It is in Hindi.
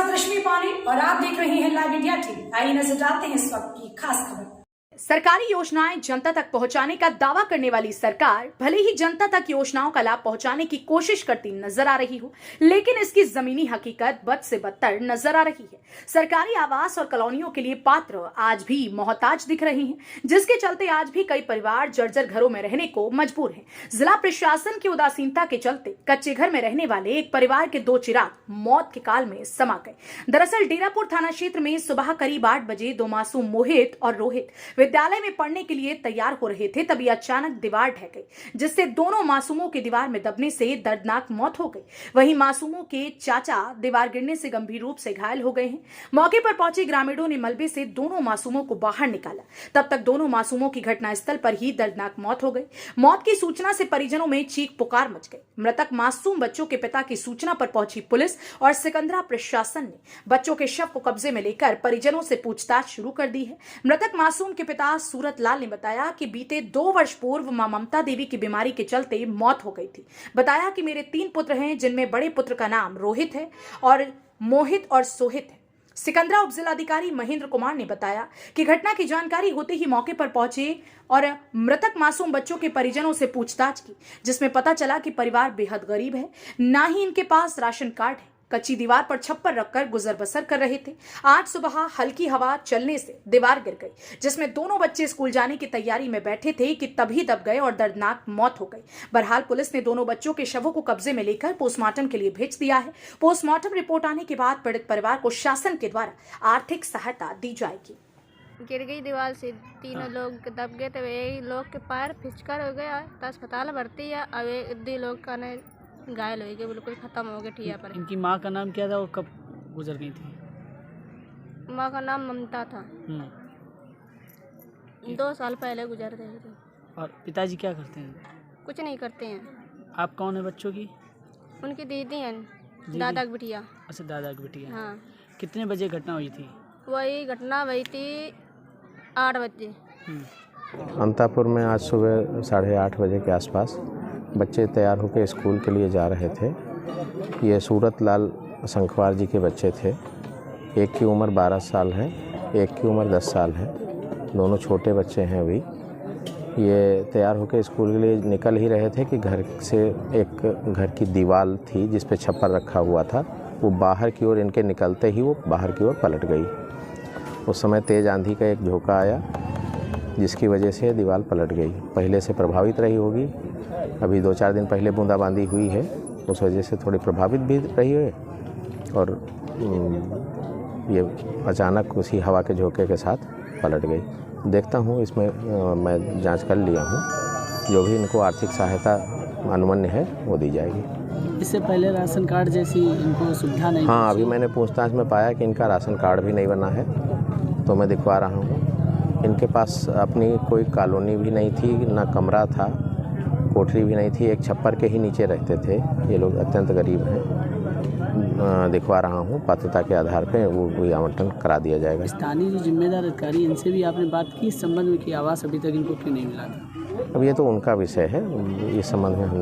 साथ रश्मि पानी और आप देख रहे हैं लाइव इंडिया टीवी। आइए नजर डालते हैं इस वक्त की खास खबर। सरकारी योजनाएं जनता तक पहुंचाने का दावा करने वाली सरकार भले ही जनता तक योजनाओं का लाभ पहुंचाने की कोशिश करती नजर आ रही हो, लेकिन इसकी जमीनी हकीकत बद से बदतर नजर आ रही है। सरकारी आवास और कॉलोनियों के लिए पात्र आज भी मोहताज दिख रहे हैं, जिसके चलते आज भी कई परिवार जर्जर घरों में रहने को मजबूर हैं। जिला प्रशासन की उदासीनता के चलते कच्चे घर में रहने वाले एक परिवार के 2 चिराग मौत के काल में समा गए। दरअसल डेरापुर थाना क्षेत्र में सुबह करीब 8 बजे 2 मासूम मोहित और रोहित विद्यालय में पढ़ने के लिए तैयार हो रहे थे, तभी अचानक दीवार ढह गई, जिससे दोनों मासूमों की दीवार में दबने से दर्दनाक मौत हो गई। वहीं मासूमों के चाचा दीवार गिरने से गंभीर रूप से घायल हो गए हैं। मौके पर पहुंचे ग्रामीणों ने मलबे से दोनों मासूमों को बाहर निकाला। तब तक दोनों मासूमों की घटनास्थल पर ही दर्दनाक मौत हो गई। मौत की सूचना से परिजनों में चीख पुकार मच गई। मृतक मासूम बच्चों के पिता की सूचना पर पहुंची पुलिस और सिकंदरा प्रशासन ने बच्चों के शव को कब्जे में लेकर परिजनों से पूछताछ शुरू कर दी है। मृतक मासूम के पिता सूरत लाल ने बताया कि बीते 2 वर्ष पूर्व मां ममता देवी की बीमारी के चलते मौत हो गई थी। बताया कि मेरे 3 पुत्र हैं, जिनमें बड़े पुत्र का नाम रोहित है और मोहित और सोहित है। सिकंदरा उपजिलाधिकारी महेंद्र कुमार ने बताया कि घटना की जानकारी होते ही मौके पर पहुंचे और मृतक मासूम बच्चों के परिजनों से पूछताछ की, जिसमें पता चला कि परिवार बेहद गरीब है, ना ही इनके पास राशन कार्ड है। कच्ची दीवार पर छप्पर रखकर गुजर बसर कर रहे थे। आज सुबह हल्की हवा चलने से दीवार गिर गई, जिसमें दोनों बच्चे स्कूल जाने की तैयारी में बैठे थे कि तभी दब गए और दर्दनाक मौत हो गई। बहरहाल पुलिस ने दोनों बच्चों के शवों को कब्जे में लेकर पोस्टमार्टम के लिए भेज दिया है। पोस्टमार्टम रिपोर्ट आने के बाद पीड़ित परिवार को शासन के द्वारा आर्थिक सहायता दी जाएगी। गिर गई दीवार से, तीनों लोग दब गए थे। एक लोग के पैर फिचकर हो गया तो अस्पताल भर्ती है। अब एक 2 लोग का ने घायल हो गए, बिल्कुल खत्म हो गए ठिया पर। इनकी माँ का नाम क्या था, वो कब गुजर गई थी? माँ का नाम ममता था। 2 साल पहले गुजर गई थी। और पिताजी क्या करते हैं? कुछ नहीं करते हैं। आप कौन है बच्चों की? उनकी दीदी हैं, दादा की बिटिया। अच्छा, दादा की बिटिया। हाँ। कितने बजे घटना हुई थी? वही घटना हुई थी 8 बजे। अंतापुर में आज सुबह 8:30 बजे के आसपास बच्चे तैयार होकर स्कूल के लिए जा रहे थे। ये सूरत लाल संखवार जी के बच्चे थे। एक की उम्र 12 साल है, एक की उम्र 10 साल है। दोनों छोटे बच्चे हैं अभी। ये तैयार होकर स्कूल के लिए निकल ही रहे थे कि घर से एक घर की दीवार थी जिस पे छप्पर रखा हुआ था, वो बाहर की ओर इनके निकलते ही वो बाहर की ओर पलट गई। उस समय तेज़ आंधी का एक झोंका आया, जिसकी वजह से दीवार पलट गई। पहले से प्रभावित रही होगी, अभी 2-4 दिन पहले बूंदाबांदी हुई है, उस वजह से थोड़ी प्रभावित भी रही है। और ये अचानक उसी हवा के झोंके के साथ पलट गई। देखता हूँ, इसमें मैं जांच कर लिया हूँ, जो भी इनको आर्थिक सहायता अनुमन्य है वो दी जाएगी। इससे पहले राशन कार्ड जैसी इनको सुविधा नहीं? हाँ, अभी मैंने पूछताछ में पाया कि इनका राशन कार्ड भी नहीं बना है, तो मैं दिखवा रहा हूँ। इनके पास अपनी कोई कॉलोनी भी नहीं थी, ना कमरा था, कोठरी भी नहीं थी, एक छप्पर के ही नीचे रहते थे। ये लोग अत्यंत गरीब हैं। दिखवा रहा हूँ, पात्रता के आधार पे वो आवंटन करा दिया जाएगा। स्थानीय जो जिम्मेदार अधिकारी, इनसे भी आपने बात की इस संबंध में कि आवास अभी तक इनको क्यों नहीं मिला था? अब ये तो उनका विषय है, इस संबंध में हम